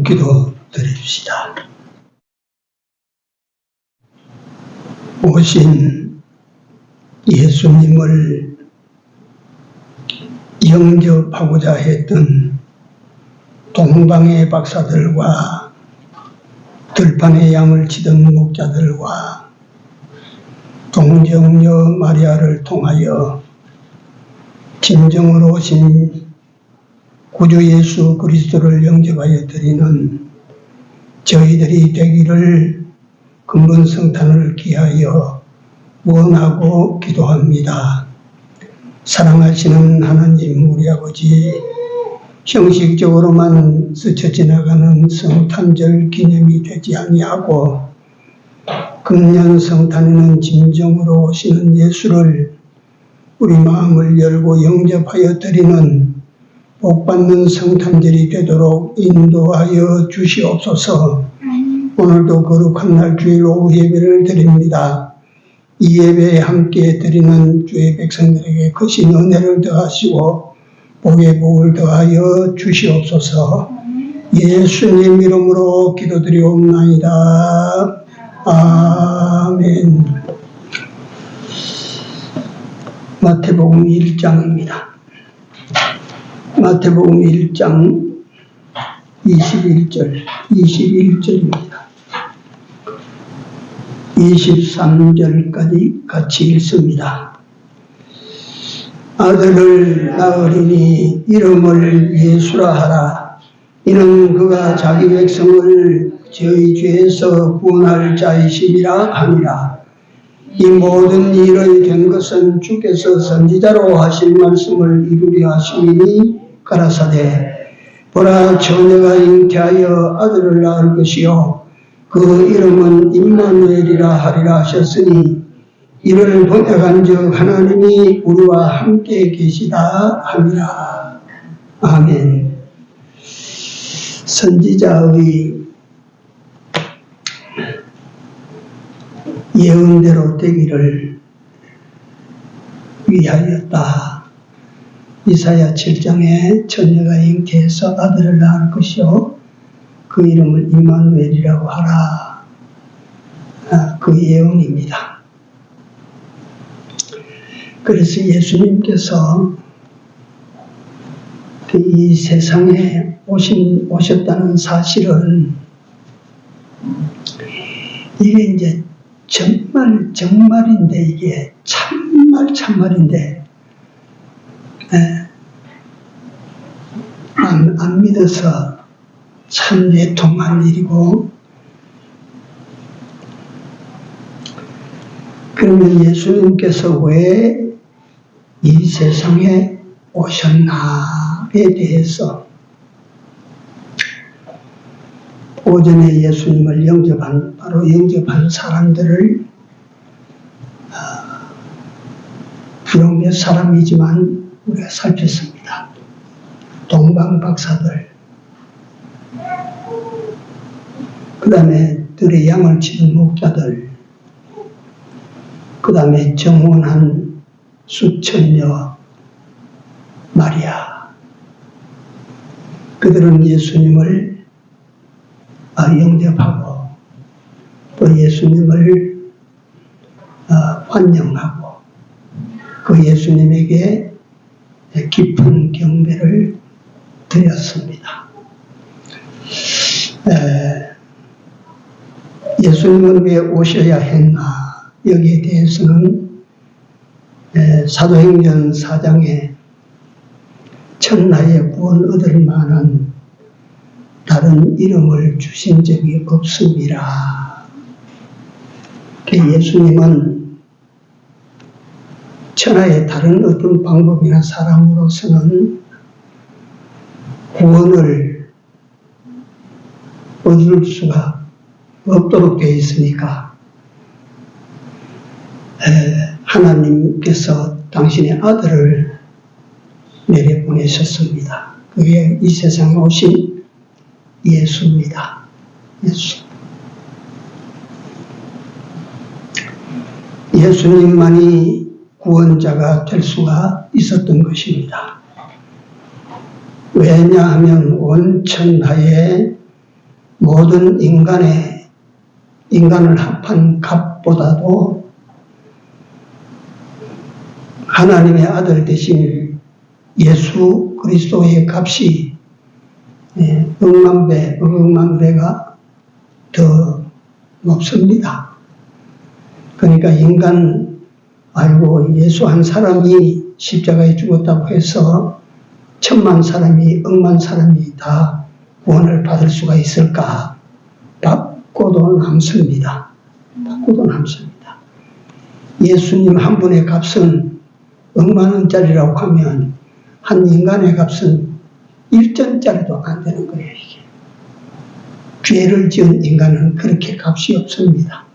기도 드립시다. 오신 예수님을 영접하고자 했던 동방의 박사들과 들판에 양을 치던 목자들과 동정녀 마리아를 통하여 진정으로 오신 구주 예수 그리스도를 영접하여 드리는 저희들이 되기를 근본 성탄을 기하여 원하고 기도합니다. 사랑하시는 하나님 우리 아버지, 형식적으로만 스쳐 지나가는 성탄절 기념이 되지 아니하고 금년 성탄에는 진정으로 오시는 예수를 우리 마음을 열고 영접하여 드리는 복받는 성탄절이 되도록 인도하여 주시옵소서. 오늘도 거룩한 날 주일 오후 예배를 드립니다. 이 예배에 함께 드리는 주의 백성들에게 크신 은혜를 더하시고 복의 복을 더하여 주시옵소서. 예수님 이름으로 기도드리옵나이다. 아멘. 마태복음 1장입니다. 마태복음 1장 21절입니다. 23절까지 같이 읽습니다. 아들을 낳으리니 이름을 예수라 하라. 이는 그가 자기 백성을 저희 죄에서 구원할 자이심이라 하니라. 이 모든 일이 된 것은 주께서 선지자로 하신 말씀을 이루려 하심이니 가라사대 보라 처녀가 잉태하여 아들을 낳을 것이요 그 이름은 임마누엘이라 하리라 하셨으니 이를 보내간즉 하나님이 우리와 함께 계시다 하니라. 아멘. 선지자의 예언대로 되기를 위하였다. 이사야 7장에 처녀가 잉태해서 아들을 낳을 것이요 그 이름을 임마누엘이라고 하라. 그 예언입니다. 그래서 예수님께서 이 세상에 오셨다는 사실은 이게 이제 정말인데 이게 참말인데 안 믿어서 참 애통한 일이고, 그러면 예수님께서 왜 이 세상에 오셨나에 대해서 오전에 예수님을 바로 영접한 사람들을 비록 몇 사람이지만 우리가 살폈습니다. 동방 박사들, 그 다음에 들의 양을 치는 목자들, 그 다음에 정혼한 수천녀 마리아, 그들은 예수님을 영접하고 또 예수님을 환영하고 그 예수님에게 깊은 경배를 드렸습니다. 예수님은 왜 오셔야 했나? 여기에 대해서는 사도행전 4장에 천하에 구원 얻을 만한 다른 이름을 주신 적이 없습니다. 예수님은 천하의 다른 어떤 방법이나 사람으로서는 구원을 얻을 수가 없도록 되어 있으니까 하나님께서 당신의 아들을 내려보내셨습니다. 그게 이 세상에 오신 예수입니다. 예수. 예수님만이 구원자가 될 수가 있었던 것입니다. 왜냐하면 온 천하에 모든 인간을 합한 값보다도 하나님의 아들 되신 예수 그리스도의 값이 억만 배가 더 높습니다. 그러니까 예수 한 사람이 십자가에 죽었다고 해서 1000만 사람이, 억만 사람이 다 구원을 받을 수가 있을까? 받고도 남습니다. 받고도 남습니다. 예수님 한 분의 값은 억만 원짜리라고 하면 한 인간의 값은 1전짜리도 안 되는 거예요, 이게. 죄를 지은 인간은 그렇게 값이 없습니다.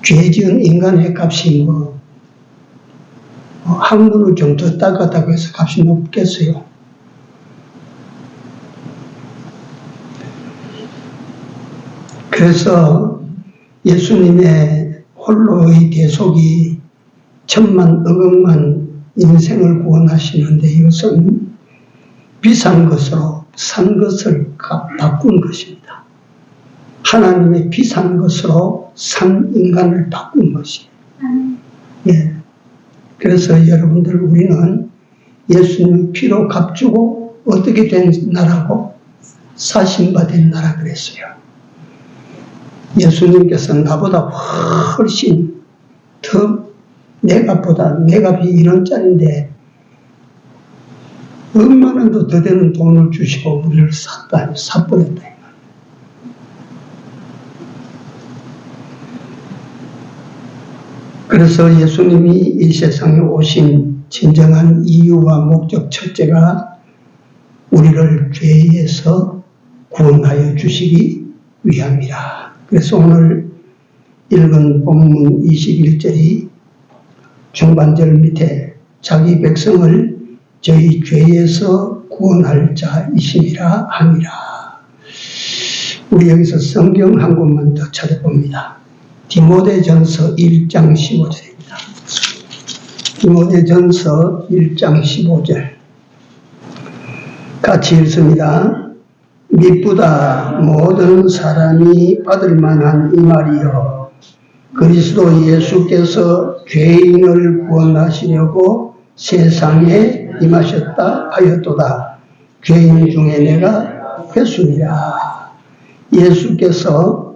죄 지은 인간의 값이 한 문을 좀 더 닦았다고 해서 값이 높겠어요. 그래서 예수님의 홀로의 대속이 1000만, 억억만 인생을 구원하시는데 이것은 비싼 것으로 산 것을 바꾼 것입니다. 하나님의 비싼 것으로 산 인간을 바꾼 것이에요. 예. 그래서 여러분들 우리는 예수님 피로 값주고 어떻게 된 나라고? 사신받은 나라 그랬어요. 예수님께서 나보다 훨씬 더 내 값이 1원짜리인데 억만 원도 더 되는 돈을 주시고 우리를 사버렸다. 그래서 예수님이 이 세상에 오신 진정한 이유와 목적 첫째가 우리를 죄에서 구원하여 주시기 위함이라. 그래서 오늘 읽은 본문 21절이 중반절 밑에 자기 백성을 저희 죄에서 구원할 자이심이라 함이라. 우리 여기서 성경 한 곳만 더 찾아봅니다. 디모데전서 1장 15절입니다. 디모데전서 1장 15절 같이 읽습니다. 미쁘다 모든 사람이 받을 만한 이 말이요 그리스도 예수께서 죄인을 구원하시려고 세상에 임하셨다 하였도다. 죄인 중에 내가 회수니라. 예수께서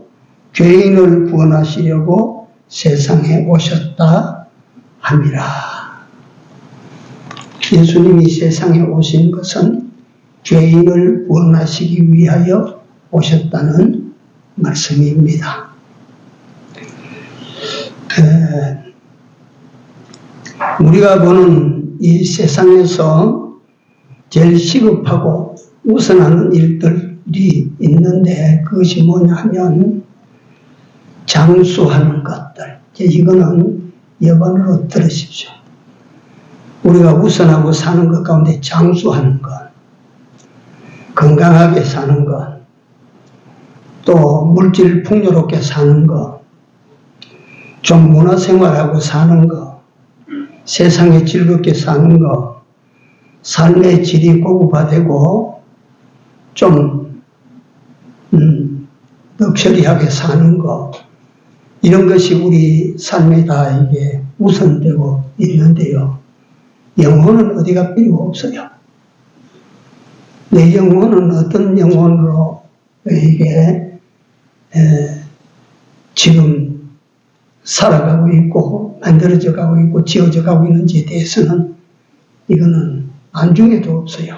죄인을 구원하시려고 세상에 오셨다 함이라. 예수님이 세상에 오신 것은 죄인을 구원하시기 위하여 오셨다는 말씀입니다. 우리가 보는 이 세상에서 제일 시급하고 우선하는 일들이 있는데 그것이 뭐냐 하면 장수하는 것들. 이거는 여반으로 들으십시오. 우리가 우선하고 사는 것 가운데 장수하는 것, 건강하게 사는 것, 또 물질 풍요롭게 사는 것, 좀 문화생활하고 사는 것, 세상에 즐겁게 사는 것, 삶의 질이 고급화되고 좀 럭셔리하게 사는 것, 이런 것이 우리 삶에 다 이게 우선되고 있는데요. 영혼은 어디가 필요 없어요. 내 영혼은 어떤 영혼으로 이게 지금 살아가고 있고 만들어져 가고 있고 지어져 가고 있는지에 대해서는 이거는 안중에도 없어요.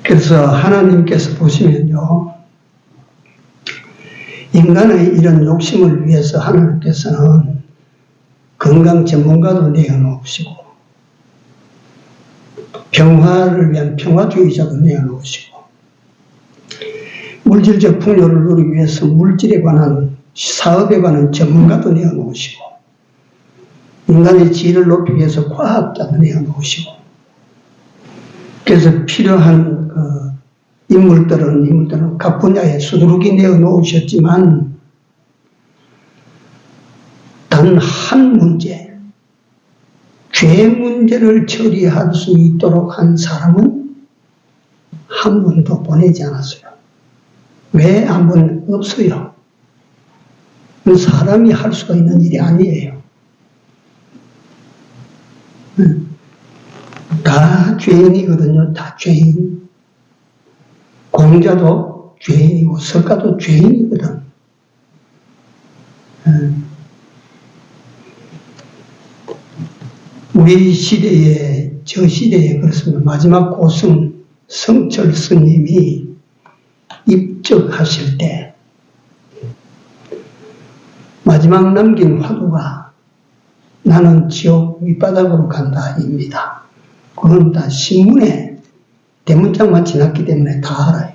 그래서 하나님께서 보시면요, 인간의 이런 욕심을 위해서 하나님께서는 건강 전문가도 내어놓으시고 평화를 위한 평화주의자도 내어놓으시고 물질적 풍요를 누리기 위해서 물질에 관한 사업에 관한 전문가도 내어놓으시고 인간의 지혜를 높이기 위해서 과학자도 내어놓으시고 그래서 필요한 인물들은 각 분야에 수두룩이 내어놓으셨지만 단 한 문제, 죄 문제를 처리할 수 있도록 한 사람은 한 번도 보내지 않았어요. 왜 한 번 없어요? 사람이 할 수가 있는 일이 아니에요. 다 죄인이거든요. 다 죄인. 공자도 죄인이고 석가도 죄인이거든. 우리 시대에, 저 시대에 그렇습니다. 마지막 고승 성철 스님이 입적하실 때 마지막 남긴 화두가 나는 지옥 밑바닥으로 간다입니다. 그건 다 신문에 대문짝만 지났기 때문에 다 알아요.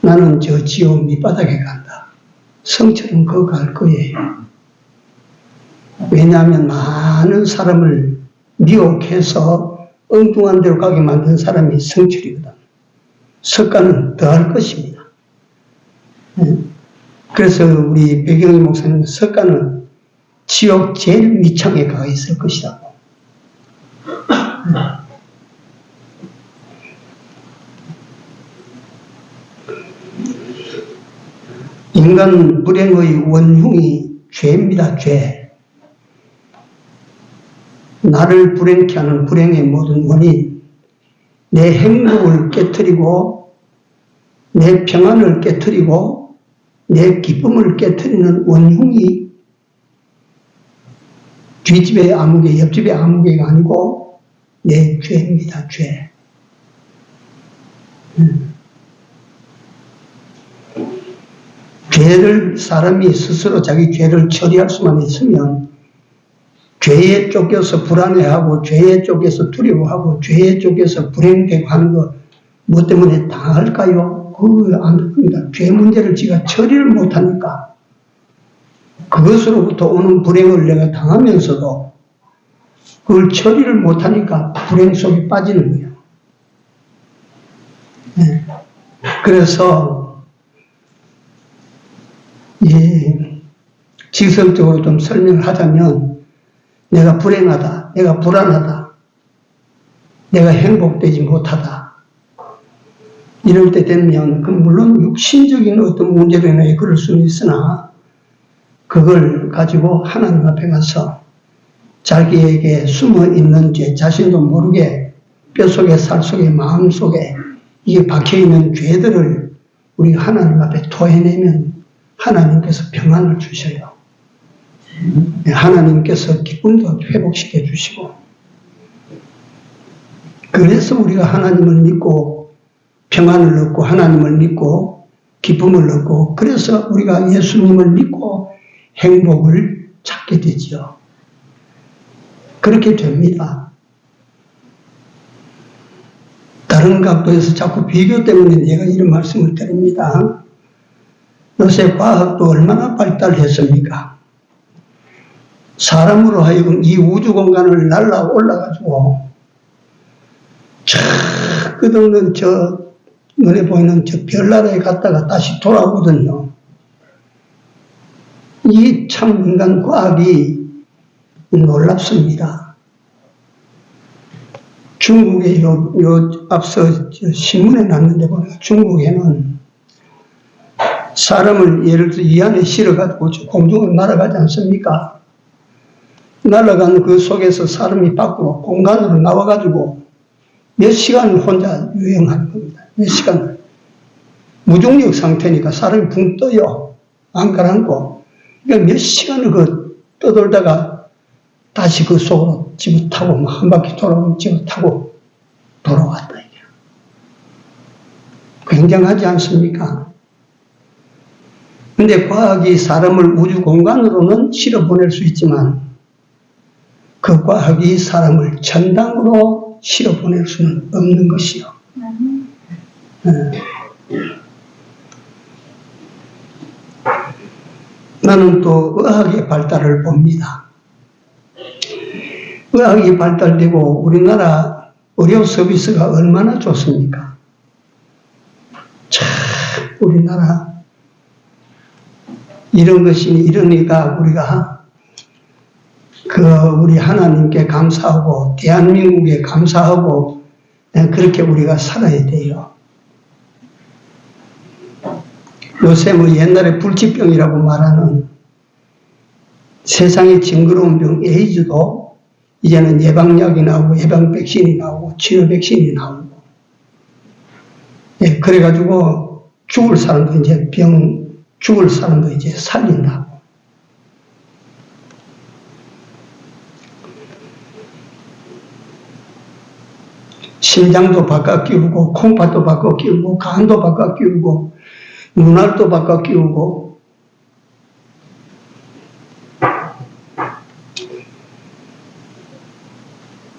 나는 저 지옥 밑바닥에 간다. 성철은 그거 갈 거예요. 왜냐하면 많은 사람을 미혹해서 엉뚱한 데로 가게 만든 사람이 성철이거든. 석가는 더 할 것입니다. 그래서 우리 백영희 목사님은 석가는 지옥 제일 밑창에 가 있을 것이라고. 인간 불행의 원흉이 죄입니다. 죄. 나를 불행케 하는 불행의 모든 원인, 내 행복을 깨트리고 내 평안을 깨트리고 내 기쁨을 깨트리는 원흉이 뒷집의 아무개, 옆집의 아무개가 아니고 내 죄입니다. 죄. 죄를 사람이 스스로 자기 죄를 처리할 수만 있으면 죄에 쫓겨서 불안해하고 죄에 쫓겨서 두려워하고 죄에 쫓겨서 불행되고 하는 거 뭐 때문에 당할까요? 그거 안 됩니다. 죄 문제를 지가 처리를 못하니까 그것으로부터 오는 불행을 내가 당하면서도 그걸 처리를 못하니까 불행 속에 빠지는 거예요. 네. 그래서 지성적으로 좀 설명을 하자면 내가 불행하다, 내가 불안하다, 내가 행복되지 못하다 이럴 때 되면 물론 육신적인 어떤 문제로 인해 그럴 수는 있으나 그걸 가지고 하나님 앞에 가서 자기에게 숨어 있는 죄, 자신도 모르게 뼛속에 살속에 마음속에 이게 박혀있는 죄들을 우리가 하나님 앞에 토해내면 하나님께서 평안을 주셔요. 하나님께서 기쁨도 회복시켜 주시고 그래서 우리가 하나님을 믿고 평안을 얻고 하나님을 믿고 기쁨을 얻고 그래서 우리가 예수님을 믿고 행복을 찾게 되지요. 그렇게 됩니다. 다른 각도에서 자꾸 비교 때문에 내가 이런 말씀을 드립니다. 요새 과학도 얼마나 발달했습니까? 사람으로 하여금 이 우주 공간을 날아 올라가지고 저 끝없는 저 눈에 보이는 저 별나라에 갔다가 다시 돌아오거든요. 이 참 인간 과학이 놀랍습니다. 중국에 앞서 신문에 났는데 보니까 중국에는 사람을 예를 들어 이 안에 실어가지고 공중을 날아가지 않습니까? 날아가는 그 속에서 사람이 밖으로 공간으로 나와가지고 몇 시간을 혼자 유행하는 겁니다. 몇 시간을. 무중력 상태니까 사람이 붕 떠요. 안 가라앉고. 그러니까 몇 시간을 떠돌다가 다시 그 속으로 집어 타고 한 바퀴 돌아오면 집어 타고 돌아왔다. 이게. 굉장하지 않습니까? 근데 과학이 사람을 우주 공간으로는 실어 보낼 수 있지만 그 과학이 사람을 천당으로 실어 보낼 수는 없는 것이요. 나는 또 의학의 발달을 봅니다. 의학이 발달되고 우리나라 의료 서비스가 얼마나 좋습니까? 참 우리나라 이런 것이 이러니까 우리가 우리 하나님께 감사하고 대한민국에 감사하고 그렇게 우리가 살아야 돼요. 요새 옛날에 불치병이라고 말하는 세상에 징그러운 병 에이즈도 이제는 예방약이 나오고 예방 백신이 나오고 치료 백신이 나오고 그래가지고 죽을 사람도 이제 죽을 사람도 이제 살린다고. 심장도 바꿔 끼우고 콩팥도 바꿔 끼우고 간도 바꿔 끼우고 눈알도 바꿔 끼우고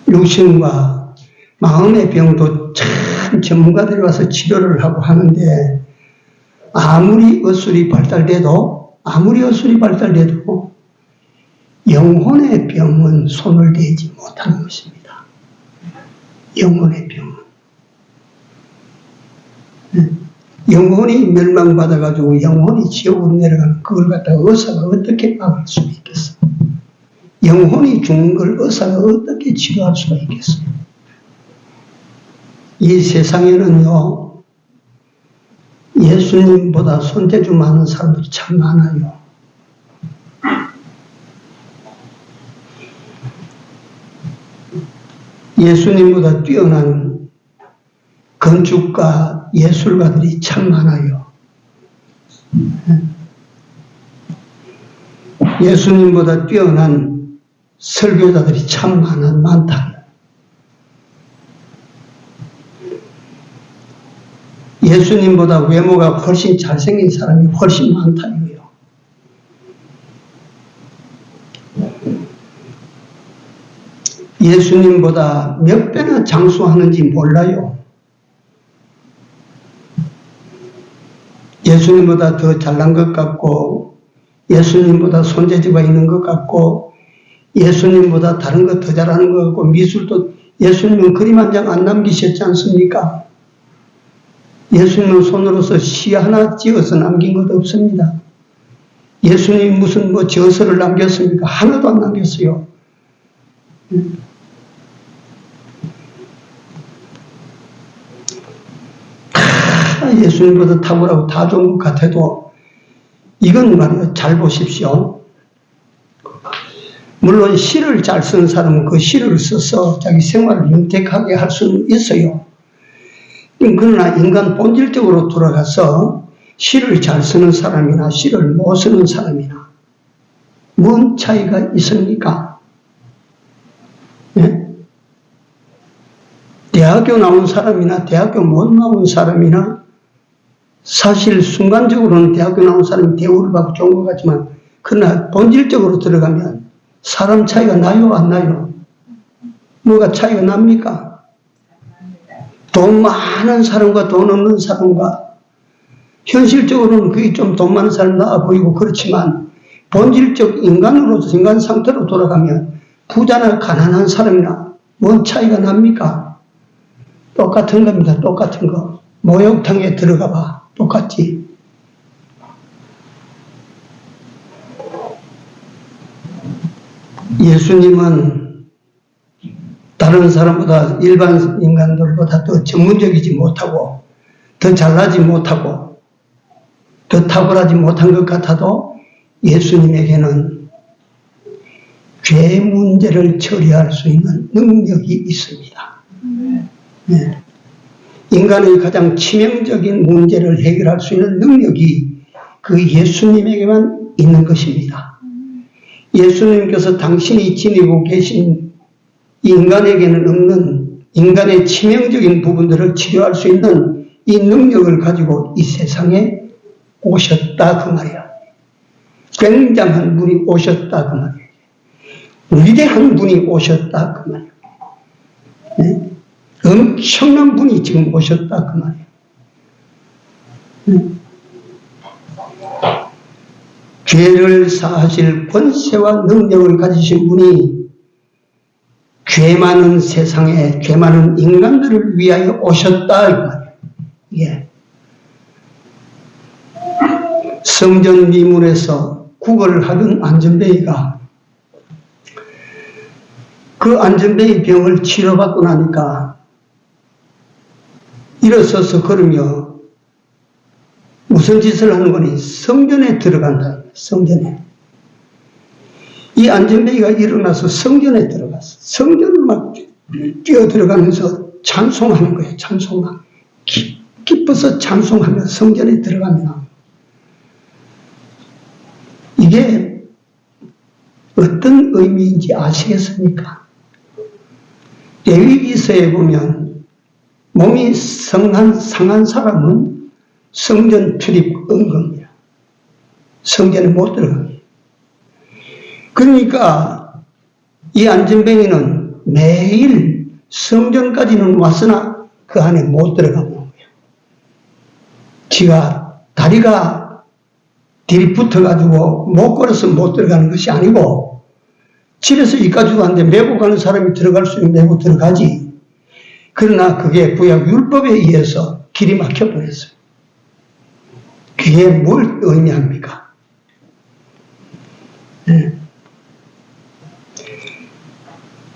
육신과 마음의 병도 참 전문가들이 와서 치료를 하고 하는데 아무리 의술이 발달돼도 영혼의 병은 손을 대지 못하는 것입니다. 영혼의 병은. 영혼이 멸망받아가지고 영혼이 지옥으로 내려가는 그걸 갖다가 의사가 어떻게 막을 수가 있겠어? 영혼이 죽는 걸 의사가 어떻게 치료할 수가 있겠어요? 이 세상에는요, 예수님보다 손재주 많은 사람들이 참 많아요. 예수님보다 뛰어난 건축가, 예술가들이 참 많아요. 예수님보다 뛰어난 설교자들이 참 많다. 예수님보다 외모가 훨씬 잘생긴 사람이 훨씬 많다 이거예요. 예수님보다 몇 배나 장수하는지 몰라요. 예수님보다 더 잘난 것 같고, 예수님보다 손재주가 있는 것 같고, 예수님보다 다른 것 더 잘하는 것 같고, 미술도 예수님은 그림 한 장 안 남기셨지 않습니까? 예수님은 손으로서 시 하나 찍어서 남긴 것 없습니다. 예수님 무슨 저서를 남겼습니까? 하나도 안 남겼어요. 예수님보다 탁월하고 다 좋은 것 같아도 이건 말이에요. 잘 보십시오. 물론 시를 잘 쓰는 사람은 그 시를 써서 자기 생활을 윤택하게 할 수는 있어요. 그러나 인간 본질적으로 돌아가서 시를 잘 쓰는 사람이나 시를 못 쓰는 사람이나 뭔 차이가 있습니까? 네? 대학교 나온 사람이나 대학교 못 나온 사람이나 사실 순간적으로는 대학교 나온 사람이 대우를 받고 좋은 것 같지만 그러나 본질적으로 들어가면 사람 차이가 나요 안 나요? 뭐가 차이가 납니까? 돈 많은 사람과 돈 없는 사람과 현실적으로는 그게 좀 돈 많은 사람 나아 보이고 그렇지만 본질적 인간으로서 인간 상태로 돌아가면 부자나 가난한 사람이나 뭔 차이가 납니까? 똑같은 겁니다. 똑같은 거. 목욕탕에 들어가 봐. 똑같지. 예수님은 다른 사람보다 일반 인간들보다 더 전문적이지 못하고 더 잘나지 못하고 더 탁월하지 못한 것 같아도 예수님에게는 죄 문제를 처리할 수 있는 능력이 있습니다. 네. 인간의 가장 치명적인 문제를 해결할 수 있는 능력이 그 예수님에게만 있는 것입니다. 예수님께서 당신이 지니고 계신 인간에게는 없는 인간의 치명적인 부분들을 치료할 수 있는 이 능력을 가지고 이 세상에 오셨다 그 말이야. 굉장한 분이 오셨다 그 말이야. 위대한 분이 오셨다 그 말이야. 네? 엄청난 분이 지금 오셨다 그 말이에요. 죄를 사하실 권세와 능력을 가지신 분이 죄 많은 세상에 죄 많은 인간들을 위하여 오셨다 이 말이에요. 예. 성전 미문에서 구걸을 하던 안전뱅이가 그 안전뱅이 병을 치료받고 나니까 일어서서 걸으며 무슨 짓을 하는 거니? 성전에 들어간다. 성전에. 이 안전뱅이가 일어나서 성전에 들어갔어. 성전을 막 뛰어 들어가면서 찬송하는 거예요. 찬송하. 기뻐서 찬송하며 성전에 들어갑니다. 이게 어떤 의미인지 아시겠습니까? 레위기서에 보면 몸이 상한 사람은 성전 출입 은금이야. 성전에 못 들어갑니다. 그러니까 이 안전뱅이는 매일 성전까지는 왔으나 그 안에 못 들어가는 거예요. 지가 다리가 딜 붙어가지고 못 걸어서 못 들어가는 것이 아니고 집에서 이까지도 하는데 메고 가는 사람이 들어갈 수 있는 메고 들어가지. 그러나 그게 구약 율법에 의해서 길이 막혀버렸어요. 그게 뭘 의미합니까?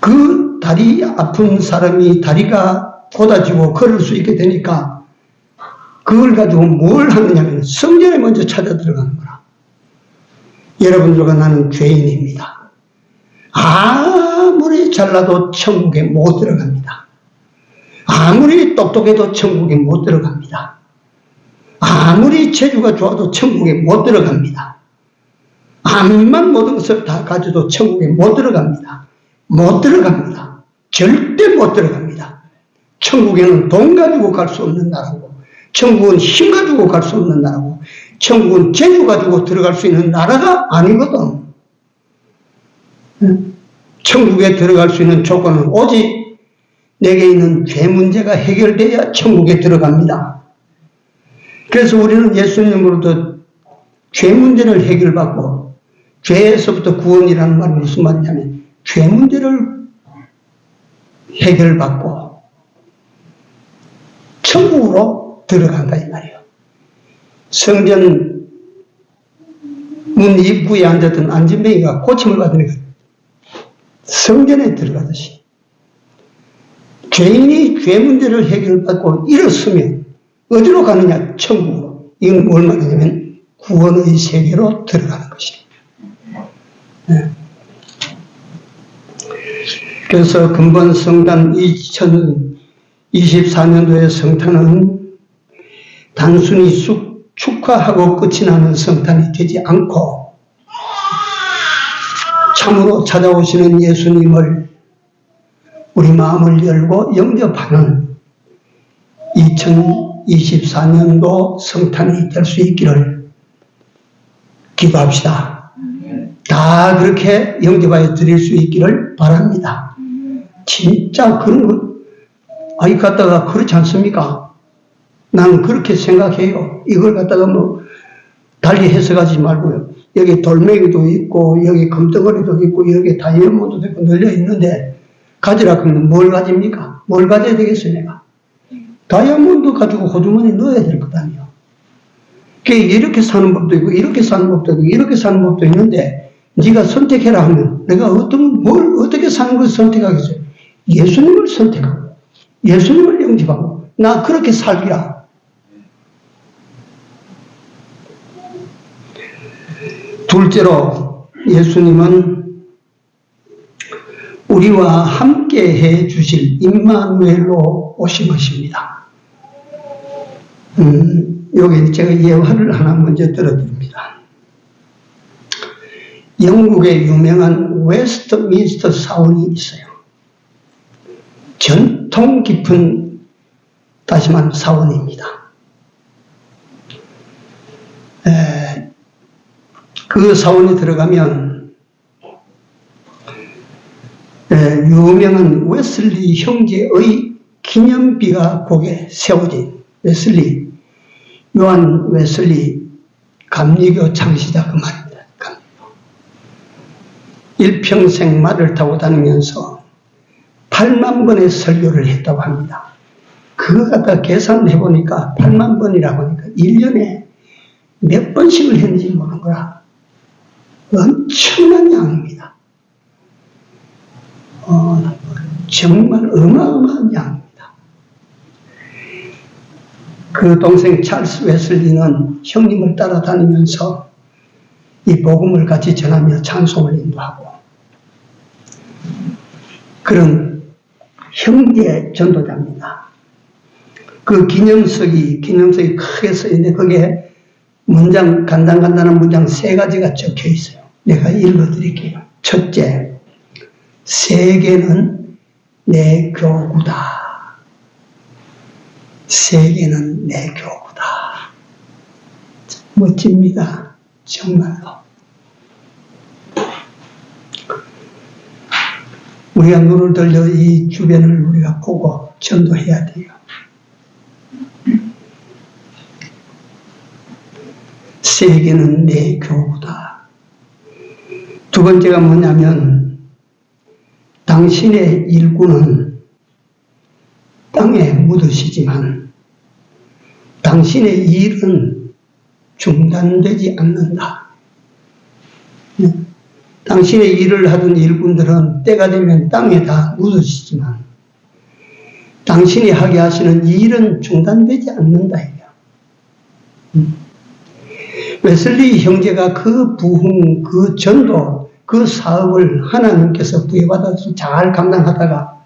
그 다리 아픈 사람이 다리가 곧아지고 걸을 수 있게 되니까 그걸 가지고 뭘 하느냐면 성전에 먼저 찾아 들어가는 거라. 여러분들과 나는 죄인입니다. 아무리 잘나도 천국에 못 들어갑니다. 아무리 똑똑해도 천국에 못 들어갑니다. 아무리 재주가 좋아도 천국에 못 들어갑니다. 암만 모든 것을 다 가져도 천국에 못 들어갑니다. 못 들어갑니다. 절대 못 들어갑니다. 천국에는 돈 가지고 갈 수 없는 나라고, 천국은 힘 가지고 갈 수 없는 나라고, 천국은 재주 가지고 들어갈 수 있는 나라가 아니거든. 천국에 들어갈 수 있는 조건은 오직 내게 있는 죄 문제가 해결돼야 천국에 들어갑니다. 그래서 우리는 예수님으로부터 죄 문제를 해결받고, 죄에서부터 구원이라는 말은 무슨 말이냐면 죄 문제를 해결받고 천국으로 들어간다 이 말이에요. 성전 문 입구에 앉았던 안전뱅이가 고침을 받으니까 성전에 들어가듯이 죄인이 죄 문제를 해결받고 일어서면 어디로 가느냐? 천국으로. 이건 뭘 말하냐면 구원의 세계로 들어가는 것이에요. 네. 그래서 근본 성탄 2024년도의 성탄은 단순히 축하하고 끝이 나는 성탄이 되지 않고 참으로 찾아오시는 예수님을 우리 마음을 열고 영접하는 2024년도 성탄이 될 수 있기를 기도합시다. 다 그렇게 영접하여 드릴 수 있기를 바랍니다. 진짜 그런 거, 아이 갖다가 그렇지 않습니까? 나는 그렇게 생각해요. 이걸 갖다가 뭐 달리 해석하지 말고요. 여기 돌멩이도 있고 여기 금덩어리도 있고 여기 다이아몬드도 있고 널려 있는데 가지라 그러면 뭘 가집니까? 뭘 가져야 되겠어요 내가? 다이아몬드 가지고 호주머니에 넣어야 될 것 아니에요. 이렇게 사는 법도 있고 이렇게 사는 법도 있고 이렇게 사는 법도 있는데 네가 선택해라 하면 내가 뭘 어떻게 사는 걸 선택하겠어요? 예수님을 선택하고 예수님을 영접하고 나 그렇게 살기라. 둘째로 예수님은 우리와 함께 해 주실 임마누엘로 오신 것입니다. 여기 제가 예화를 하나 먼저 들어드립니다. 영국의 유명한 웨스트민스터 사원이 있어요. 전통 깊은 다시 말하면 사원입니다. 그 사원에 들어가면 유명한 웨슬리 형제의 기념비가 거기에 세워진 웨슬리, 요한 웨슬리 감리교 창시자 그 말입니다. 일평생 말을 타고 다니면서 8만 번의 설교를 했다고 합니다. 그거 갖다 계산해 보니까 8만 번이라고 하니까 1년에 몇 번씩을 했는지 모르는 거라. 엄청난 양입니다. 정말 어마어마한 양입니다. 그 동생 찰스 웨슬리는 형님을 따라다니면서 이 복음을 같이 전하며 찬송을 인도하고 그런 형제 전도자입니다. 그 기념석이 크게 써 있는데 거기에 문장, 간단한 문장 3가지가 적혀 있어요. 내가 읽어드릴게요. 첫째, 세계는 내 교구다. 세계는 내 교구다. 멋집니다. 정말로. 우리가 눈을 들려 이 주변을 우리가 보고 전도해야 돼요. 세계는 내 교구다. 두 번째가 뭐냐면 당신의 일꾼은 땅에 묻으시지만 당신의 일은 중단되지 않는다. 당신의 일을 하던 일꾼들은 때가 되면 땅에 다 묻으시지만 당신이 하게 하시는 일은 중단되지 않는다. 웨슬리 형제가 그 부흥, 그 전도, 그 사업을 하나님께서 부여받아서 잘 감당하다가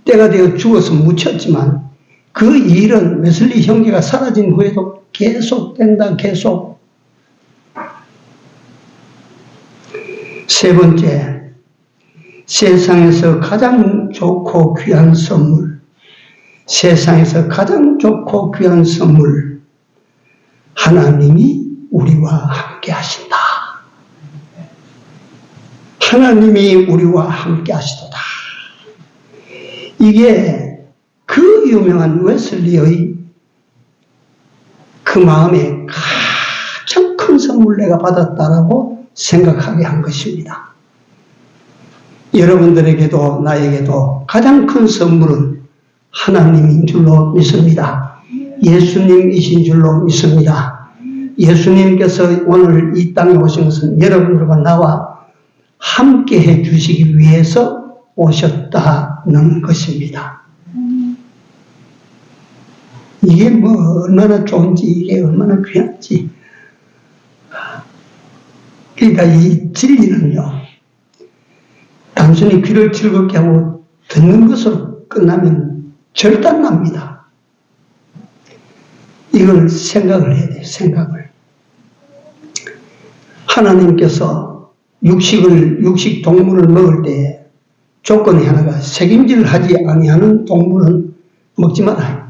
때가 되어 죽어서 묻혔지만 그 일은 웨슬리 형제가 사라진 후에도 계속된다. 계속. 세 번째, 세상에서 가장 좋고 귀한 선물, 세상에서 가장 좋고 귀한 선물, 하나님이 우리와 함께 하신다. 하나님이 우리와 함께 하시도다. 이게 그 유명한 웨슬리의 그 마음에 가장 큰 선물 내가 받았다라고 생각하게 한 것입니다. 여러분들에게도 나에게도 가장 큰 선물은 하나님인 줄로 믿습니다. 예수님이신 줄로 믿습니다. 예수님께서 오늘 이 땅에 오신 것은 여러분들과 나와 함께 해 주시기 위해서 오셨다는 것입니다. 이게 뭐 얼마나 좋은지, 이게 얼마나 귀한지. 그러니까 이 진리는요, 단순히 귀를 즐겁게 하고 듣는 것으로 끝나면 절단납니다. 이걸 생각을 해야 돼요. 생각을. 하나님께서 육식 동물을 먹을 때 조건이 하나가 책임질 하지 아니하는 동물은 먹지 말아요.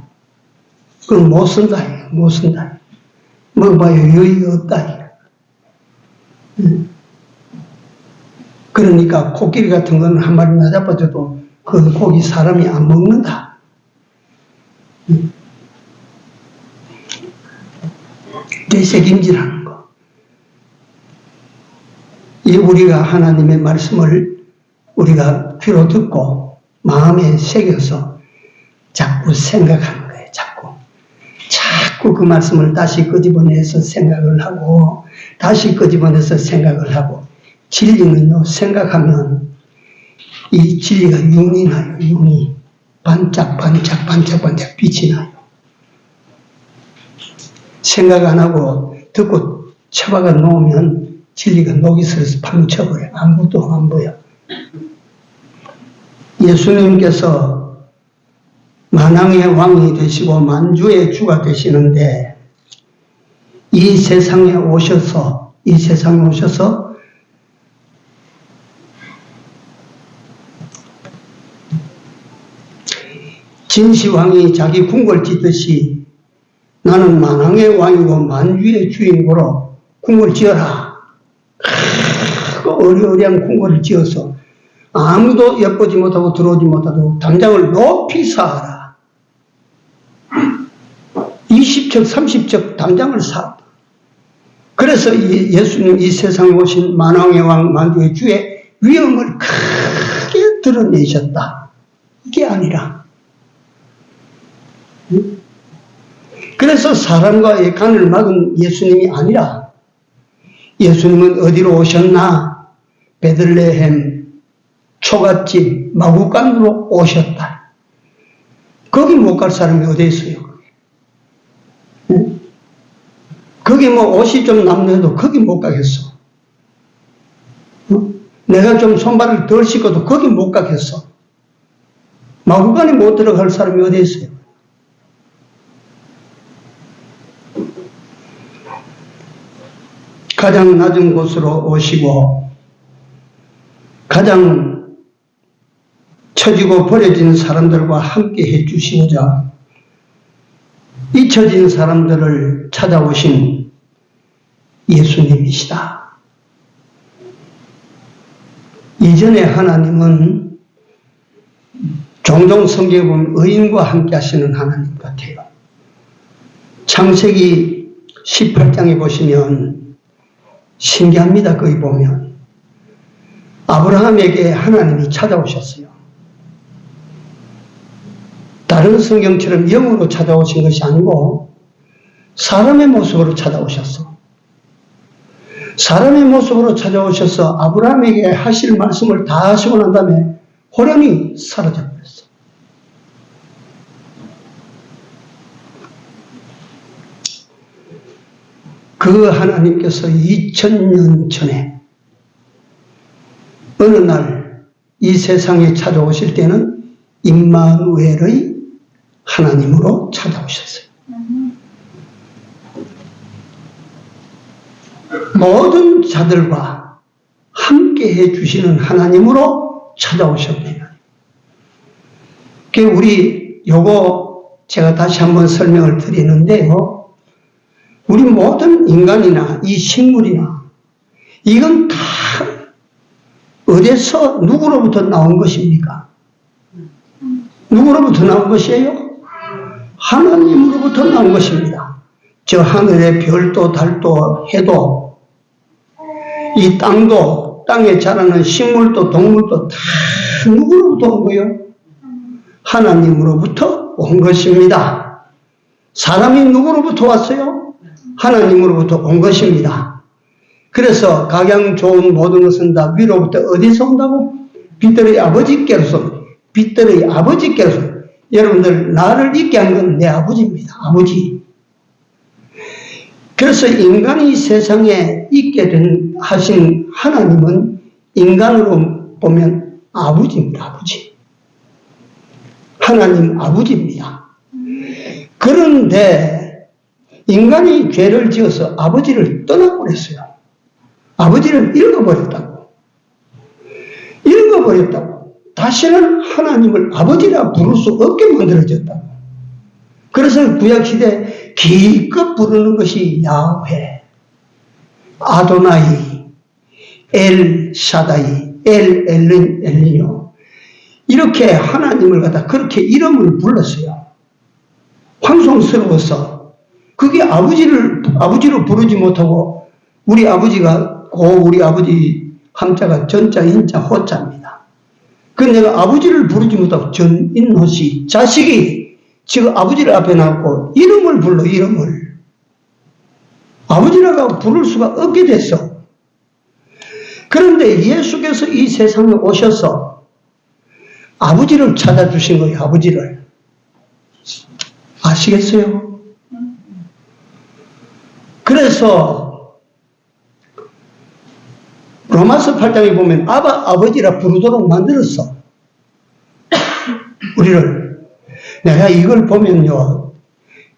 그건 못 쓴다. 못 쓴다. 먹어봐야 여의가 없다. 그러니까 코끼리 같은 건 한 마리 나잡아줘도 그 고기 사람이 안 먹는다. 되책임질하는 거. 이 우리가 하나님의 말씀을 우리가 귀로 듣고 마음에 새겨서 자꾸 생각하는 거예요. 자꾸 그 말씀을 다시 끄집어내서 생각을 하고 다시 끄집어내서 생각을 하고 진리는요, 생각하면 이 진리가 윤이 나요. 윤이 반짝반짝 빛이 나요. 생각 안 하고 듣고 처박아 놓으면 진리가 녹이 슬어서 파묻혀버려요. 아무것도 안 보여. 예수님께서 만왕의 왕이 되시고 만주의 주가 되시는데 이 세상에 오셔서 진시황이 자기 궁궐 짓듯이 나는 만왕의 왕이고 만주의 주인으로 궁궐 지어라. 그 어리어리한 궁궐을 지어서 아무도 엿보지 못하고 들어오지 못하도록 담장을 높이 쌓아라. 20척, 30척 담장을 쌓았다. 그래서 예수님 이 세상에 오신 만왕의 왕, 만주의 주의 위엄을 크게 드러내셨다. 이게 아니라. 그래서 사람과의 간을 막은 예수님이 아니라 예수님은 어디로 오셨나? 베들레헴 초가집 마구간으로 오셨다. 거기 못 갈 사람이 어디 있어요? 응? 거기 뭐 옷이 좀 남는데도 거기 못 가겠어. 응? 내가 좀 손발을 덜 씻어도 거기 못 가겠어. 마구간에 못 들어갈 사람이 어디 있어요? 가장 낮은 곳으로 오시고 가장 처지고 버려진 사람들과 함께 해주시고자 잊혀진 사람들을 찾아오신 예수님이시다. 이전에 하나님은 종종 성경에 보면 의인과 함께 하시는 하나님 같아요. 창세기 18장에 보시면 신기합니다. 거기 보면 아브라함에게 하나님이 찾아오셨어요. 다른 성경처럼 영으로 찾아오신 것이 아니고 사람의 모습으로 찾아오셨어. 사람의 모습으로 찾아오셔서 아브라함에게 하실 말씀을 다 하시고 난 다음에 호련히 사라져 버렸어. 그 하나님께서 2000년 전에 어느 날 이 세상에 찾아오실 때는 임마누엘의 하나님으로 찾아오셨어요. 모든 자들과 함께 해주시는 하나님으로 찾아오셨네요. 우리 요거 제가 다시 한번 설명을 드리는데요. 우리 모든 인간이나 이 식물이나 이건 다 어디서 누구로부터 나온 것입니까? 누구로부터 나온 것이에요? 하나님으로부터 나온 것입니다. 저 하늘의 별도 달도 해도 이 땅도 땅에 자라는 식물도 동물도 다 누구로부터 온 거예요? 하나님으로부터 온 것입니다. 사람이 누구로부터 왔어요? 하나님으로부터 온 것입니다. 그래서 각양 좋은 모든 것은 다 위로부터 어디서 온다고? 빛들의 아버지께로서, 빛들의 아버지께로서. 여러분들, 나를 있게 한 건 내 아버지입니다. 아버지. 그래서 인간이 세상에 있게 하신 하나님은 인간으로 보면 아버지입니다. 아버지. 하나님 아버지입니다. 그런데 인간이 죄를 지어서 아버지를 떠나버렸어요. 아버지를 읽어버렸다고. 다시는 하나님을 아버지라 부를 수 없게 만들어졌다고. 그래서 구약시대 기껏 부르는 것이 야훼, 아도나이, 엘 샤다이, 엘 엘리뇨, 이렇게 하나님을 갖다 그렇게 이름을 불렀어요. 황송스러워서. 그게 아버지로 부르지 못하고 우리 아버지가 우리 아버지 함자가 전자, 인자, 호자입니다. 그 내가 아버지를 부르지 못하고 전인호시, 자식이 지금 아버지를 앞에 놨고 이름을 불러, 이름을. 아버지라고 부를 수가 없게 됐어. 그런데 예수께서 이 세상에 오셔서 아버지를 찾아주신 거예요, 아버지를. 아시겠어요? 그래서 로마서 8장에 보면 아버지라 부르도록 만들었어. 우리를. 내가 이걸 보면요,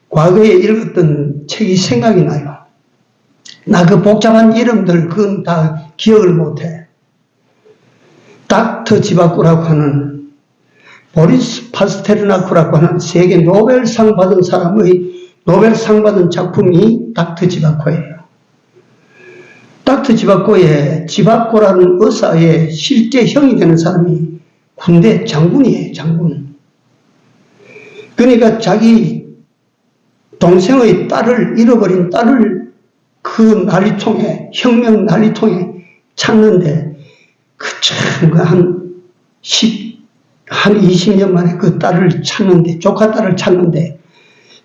과거에 읽었던 책이 생각이 나요. 나 그 복잡한 이름들 그건 다 기억을 못해. 닥터 지바코라고 하는, 보리스 파스테르나크라고 하는 세계 노벨상 받은 사람의 노벨상 받은 작품이 닥터 지바코예요. 닥터 지바코의 지바코라는 의사의 실제 형이 되는 사람이 군대 장군이에요, 장군. 그러니까 자기 동생의 딸을, 잃어버린 딸을 그 난리통에, 혁명 난리통에 찾는데, 한 20년 만에 그 딸을 찾는데, 조카 딸을 찾는데,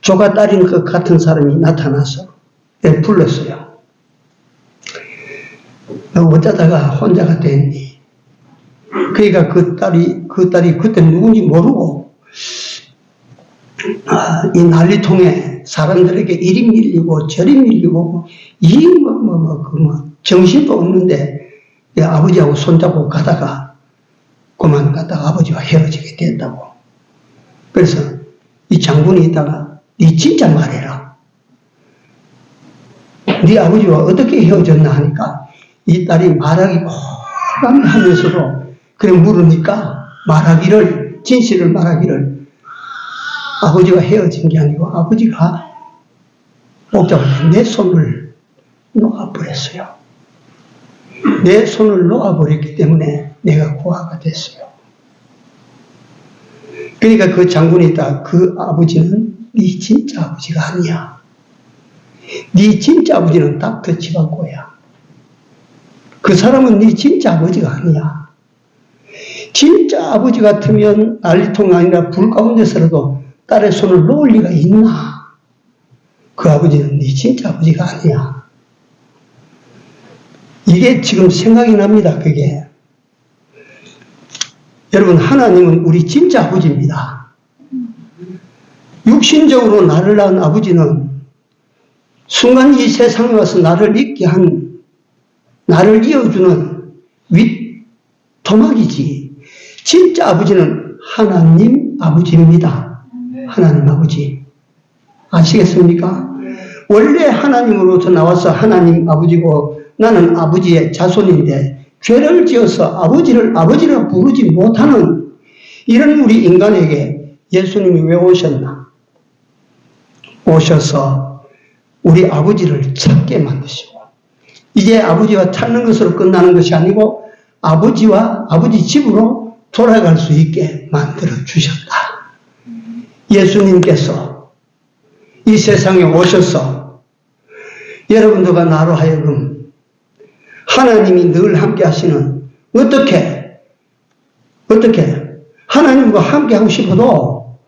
조카 딸인 것 같은 사람이 나타나서 불렀어요. 너 어쩌다가 혼자가 됐니? 그러니까 그 딸이 그때 누군지 모르고, 이 난리통에 사람들에게 이리 밀리고 저리 밀리고, 정신도 없는데, 아버지하고 손잡고 가다가, 그만 갔다가 아버지와 헤어지게 됐다고. 그래서 이 장군이 있다가, 니 진짜 말해라. 네 아버지와 어떻게 헤어졌나 하니까, 이 딸이 말하기 곤란해 하면서도, 그래 물으니까 진실을 말하기를, 아버지가 헤어진 게 아니고 아버지가 복잡하게 내 손을 놓아버렸어요. 내 손을 놓아버렸기 때문에 내가 고아가 됐어요. 그러니까 그 장군이 있다. 그 아버지는 네 진짜 아버지가 아니야. 네 진짜 아버지는 닥터 지방고야. 그 사람은 네 진짜 아버지가 아니야. 진짜 아버지 같으면 난리통 아니라 불 가운데서라도 딸의 손을 놓을 리가 있나? 그 아버지는 네 진짜 아버지가 아니야. 이게 지금 생각이 납니다, 그게. 여러분, 하나님은 우리 진짜 아버지입니다. 육신적으로 나를 낳은 아버지는 순간 이 세상에 와서 나를 있게 한, 나를 이어주는 윗토막이지. 진짜 아버지는 하나님 아버지입니다. 하나님 아버지. 아시겠습니까? 원래 하나님으로부터 나와서 하나님 아버지고 나는 아버지의 자손인데 죄를 지어서 아버지를 부르지 못하는 이런 우리 인간에게 예수님이 왜 오셨나? 오셔서 우리 아버지를 찾게 만드시고 이제 아버지와 찾는 것으로 끝나는 것이 아니고 아버지 집으로 돌아갈 수 있게 만들어 주셨다. 예수님께서 이 세상에 오셔서 여러분들과 나로 하여금 하나님이 늘 함께 하시는 어떻게 하나님과 함께 하고 싶어도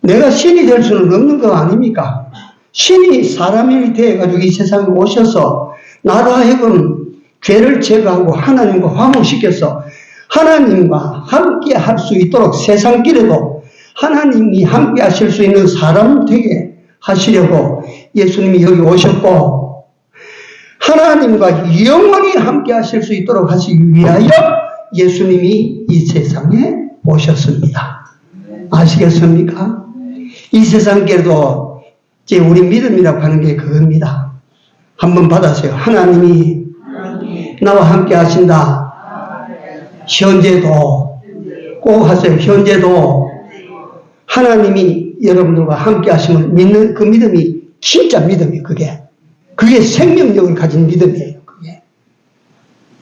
내가 신이 될 수는 없는 거 아닙니까? 신이 사람이 되어가지고 이 세상에 오셔서 나로 하여금 죄를 제거하고 하나님과 화목시켜서 하나님과 함께 할 수 있도록 세상길에도 하나님이 함께 하실 수 있는 사람 되게 하시려고 예수님이 여기 오셨고 하나님과 영원히 함께 하실 수 있도록 하시기 위하여 예수님이 이 세상에 오셨습니다. 아시겠습니까? 이 세상길에도 이제 우리 믿음이라고 하는 게 그겁니다. 한번 받아세요. 하나님이 나와 함께 하신다. 현재도 꼭 하세요. 현재도 하나님이 여러분들과 함께 하심을 믿는 그 믿음이 진짜 믿음이에요. 그게 생명력을 가진 믿음이에요.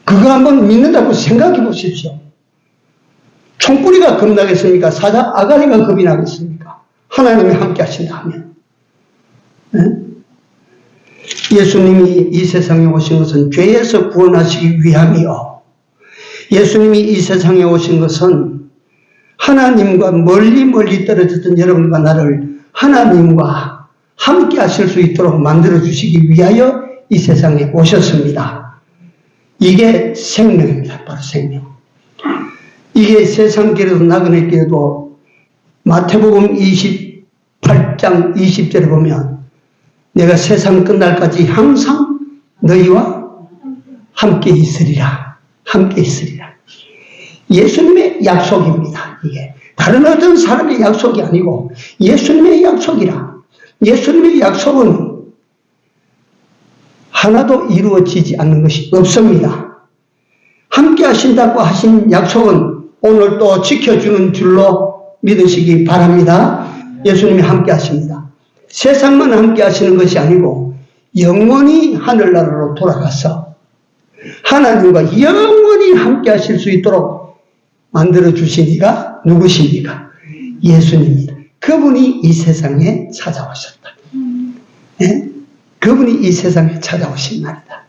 그거 한번 믿는다고 생각해 보십시오. 총뿌리가 겁나겠습니까? 사자 아가리가 겁이 나겠습니까? 하나님이 함께 하신다 하면. 네? 예수님이 이 세상에 오신 것은 죄에서 구원하시기 위함이요. 예수님이 이 세상에 오신 것은 하나님과 멀리 떨어졌던 여러분과 나를 하나님과 함께 하실 수 있도록 만들어주시기 위하여 이 세상에 오셨습니다. 이게 생명입니다. 바로 생명. 이게 세상길에도 나그네 길에도 마태복음 28장 20절에 보면 내가 세상 끝날까지 항상 너희와 함께 있으리라. 함께 있으리라. 예수님의 약속입니다. 이게 다른 어떤 사람의 약속이 아니고 예수님의 약속이라. 예수님의 약속은 하나도 이루어지지 않는 것이 없습니다. 함께 하신다고 하신 약속은 오늘 또 지켜주는 줄로 믿으시기 바랍니다. 예수님이 함께 하십니다. 세상만 함께 하시는 것이 아니고 영원히 하늘나라로 돌아가서 하나님과 영원히 함께 하실 수 있도록 만들어주신 이가 누구십니까? 예수님입니다. 그분이 이 세상에 찾아오셨다. 네? 그분이 이 세상에 찾아오신 날이다.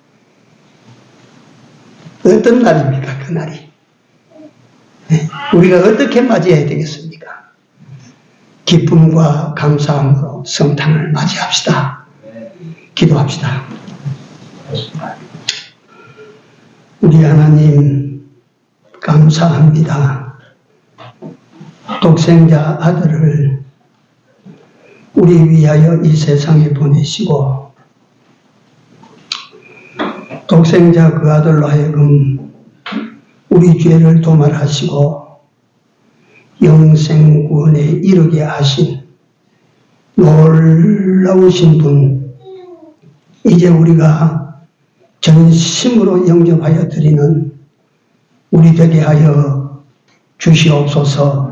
어떤 날입니까? 그 날이. 네? 우리가 어떻게 맞이해야 되겠습니까? 기쁨과 감사함으로 성탄을 맞이합시다. 기도합시다. 우리 하나님, 감사합니다. 독생자 아들을 우리 위하여 이 세상에 보내시고 독생자 그 아들로 하여금 우리 죄를 도말하시고 영생 구원에 이르게 하신 놀라우신 분, 이제 우리가 전심으로 영접하여 드리는 우리 되게 하여 주시옵소서.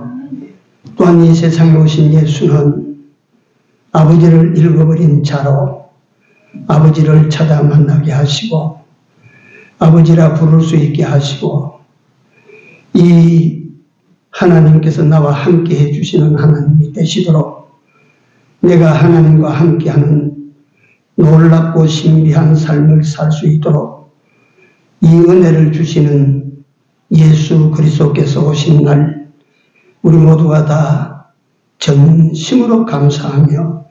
또한 이 세상에 오신 예수는 아버지를 잃어버린 자로 아버지를 찾아 만나게 하시고 아버지라 부를 수 있게 하시고 이 하나님께서 나와 함께 해주시는 하나님이 되시도록 내가 하나님과 함께하는 놀랍고 신비한 삶을 살 수 있도록 이 은혜를 주시는 예수 그리스도께서 오신 날 우리 모두가 다 전심으로 감사하며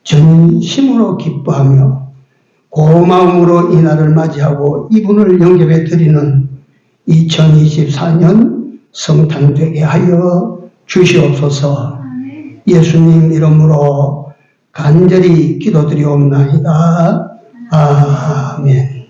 전심으로 기뻐하며 고마움으로 이 날을 맞이하고 이분을 영접해 드리는 2024년 성탄되게 하여 주시옵소서. 예수님 이름으로 간절히 기도드리옵나이다. 아멘.